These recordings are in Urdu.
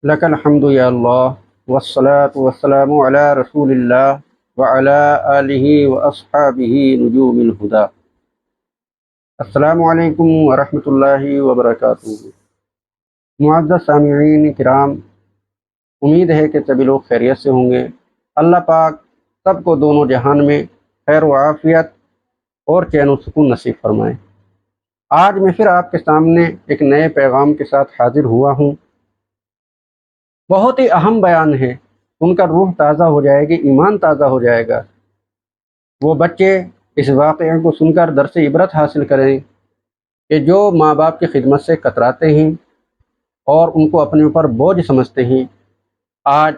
لك الحمد يا الله والصلاة والسلام على رسول الله وعلى آله وأصحابه نجوم الهدى. السلام علیکم ورحمۃ اللہ وبرکاتہ. معزز سامعین کرام، امید ہے کہ سبھی لوگ خیریت سے ہوں گے. اللہ پاک سب کو دونوں جہان میں خیر و عافیت اور چین و سکون نصیب فرمائے. آج میں پھر آپ کے سامنے ایک نئے پیغام کے ساتھ حاضر ہوا ہوں. بہت ہی اہم بیان ہے، ان کا روح تازہ ہو جائے گی، ایمان تازہ ہو جائے گا. وہ بچے اس واقعے کو سن کر درس عبرت حاصل کریں کہ جو ماں باپ کی خدمت سے کتراتے ہیں اور ان کو اپنے اوپر بوجھ سمجھتے ہیں. آج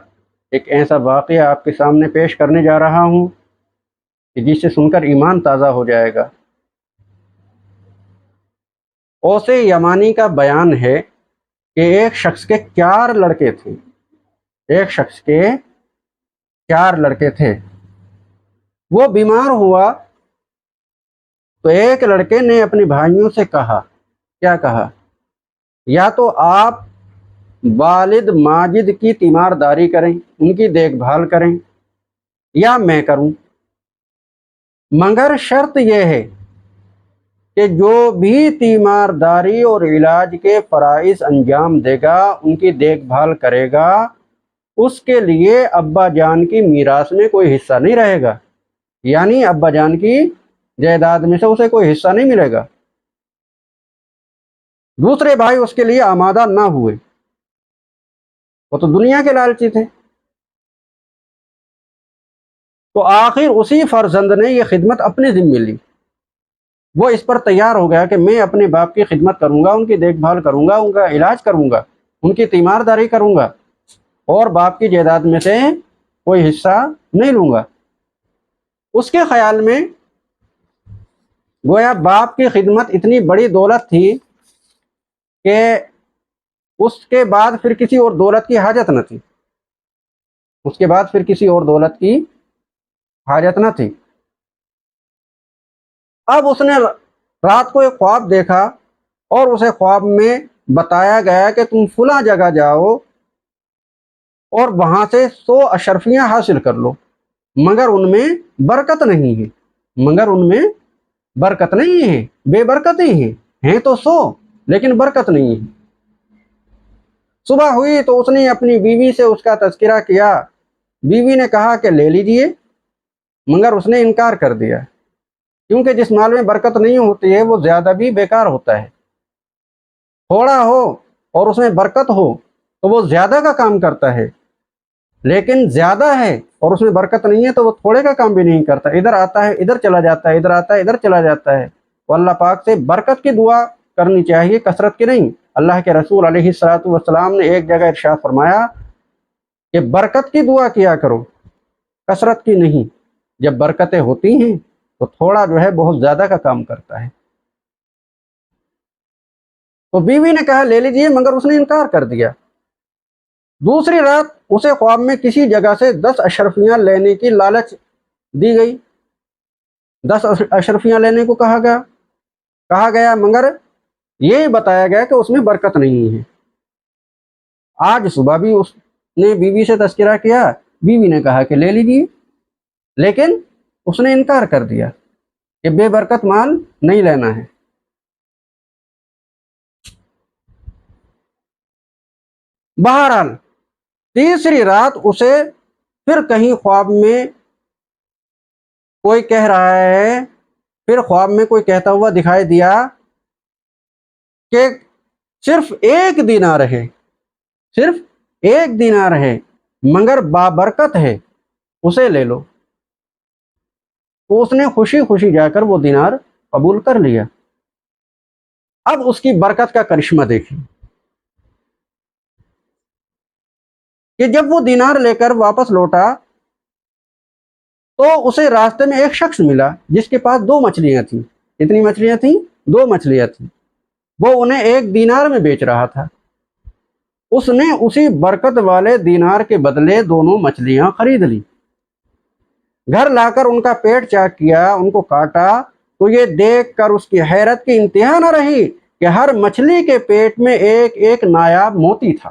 ایک ایسا واقعہ آپ کے سامنے پیش کرنے جا رہا ہوں کہ جس سے سن کر ایمان تازہ ہو جائے گا. اوس یمانی کا بیان ہے کہ ایک شخص کے 4 لڑکے تھے. ایک شخص کے 4 لڑکے تھے. وہ بیمار ہوا تو ایک لڑکے نے اپنے بھائیوں سے کہا، کیا کہا؟ یا تو آپ والد ماجد کی تیمارداری کریں، ان کی دیکھ بھال کریں، یا میں کروں، مگر شرط یہ ہے کہ جو بھی تیمارداری اور علاج کے فرائض انجام دے گا، ان کی دیکھ بھال کرے گا، اس کے لیے ابا جان کی میراث میں کوئی حصہ نہیں رہے گا. یعنی ابا جان کی جائیداد میں سے اسے کوئی حصہ نہیں ملے گا. دوسرے بھائی اس کے لیے آمادہ نہ ہوئے، وہ تو دنیا کے لالچی تھے. تو آخر اسی فرزند نے یہ خدمت اپنے ذمہ لی. وہ اس پر تیار ہو گیا کہ میں اپنے باپ کی خدمت کروں گا، ان کی دیکھ بھال کروں گا، ان کا علاج کروں گا، ان کی تیمارداری کروں گا، اور باپ کی جائیداد میں سے کوئی حصہ نہیں لوں گا. اس کے خیال میں گویا باپ کی خدمت اتنی بڑی دولت تھی کہ اس کے بعد پھر کسی اور دولت کی حاجت نہ تھی. اس کے بعد پھر کسی اور دولت کی حاجت نہ تھی. اب اس نے رات کو ایک خواب دیکھا اور اسے خواب میں بتایا گیا کہ تم فلاں جگہ جاؤ اور وہاں سے 100 اشرفیاں حاصل کر لو، مگر ان میں برکت نہیں ہے. مگر ان میں برکت نہیں ہے، بے برکت ہی ہیں تو 100 لیکن برکت نہیں ہے. صبح ہوئی تو اس نے اپنی بیوی سے اس کا تذکرہ کیا. بیوی نے کہا کہ لے لیجئے، مگر اس نے انکار کر دیا، کیونکہ جس مال میں برکت نہیں ہوتی ہے وہ زیادہ بھی بیکار ہوتا ہے. تھوڑا ہو اور اس میں برکت ہو تو وہ زیادہ کا کام کرتا ہے، لیکن زیادہ ہے اور اس میں برکت نہیں ہے تو وہ تھوڑے کا کام بھی نہیں کرتا. ادھر آتا ہے ادھر چلا جاتا ہے، ادھر آتا ہے ادھر چلا جاتا ہے. تو اللہ پاک سے برکت کی دعا کرنی چاہیے، کثرت کی نہیں. اللہ کے رسول علیہ الصلوۃ والسلام نے ایک جگہ ارشاد فرمایا کہ برکت کی دعا کیا کرو، کثرت کی نہیں. جب برکتیں ہوتی ہیں تو تھوڑا جو ہے بہت زیادہ کا کام کرتا ہے. تو بیوی نے کہا لے لیجئے، مگر اس نے انکار کر دیا. دوسری رات اسے خواب میں کسی جگہ سے 10 اشرفیاں لینے کی لالچ دی گئی. 10 اشرفیاں لینے کو کہا گیا مگر یہ بتایا گیا کہ اس میں برکت نہیں ہے. آج صبح بھی اس نے بیوی سے تذکرہ کیا، بیوی نے کہا کہ لے لیجئے، لیکن اس نے انکار کر دیا کہ بے برکت مال نہیں لینا ہے. بہرحال تیسری رات اسے پھر کہیں خواب میں کوئی کہہ رہا ہے، پھر خواب میں کوئی کہتا ہوا دکھائی دیا کہ صرف 1 دینار ہے، صرف 1 دینار ہے مگر بابرکت ہے، اسے لے لو. تو اس نے خوشی خوشی جا کر وہ دینار قبول کر لیا. اب اس کی برکت کا کرشمہ دیکھیں کہ جب وہ دینار لے کر واپس لوٹا تو اسے راستے میں ایک شخص ملا جس کے پاس 2 مچھلیاں تھیں. کتنی مچھلیاں تھیں؟ 2 مچھلیاں تھیں. وہ انہیں 1 دینار میں بیچ رہا تھا. اس نے اسی برکت والے دینار کے بدلے دونوں مچھلیاں خرید لی. گھر لا کر ان کا پیٹ چاک کیا، ان کو کاٹا تو یہ دیکھ کر اس کی حیرت کی انتہا نہ رہی کہ ہر مچھلی کے پیٹ میں ایک ایک نایاب موتی تھا.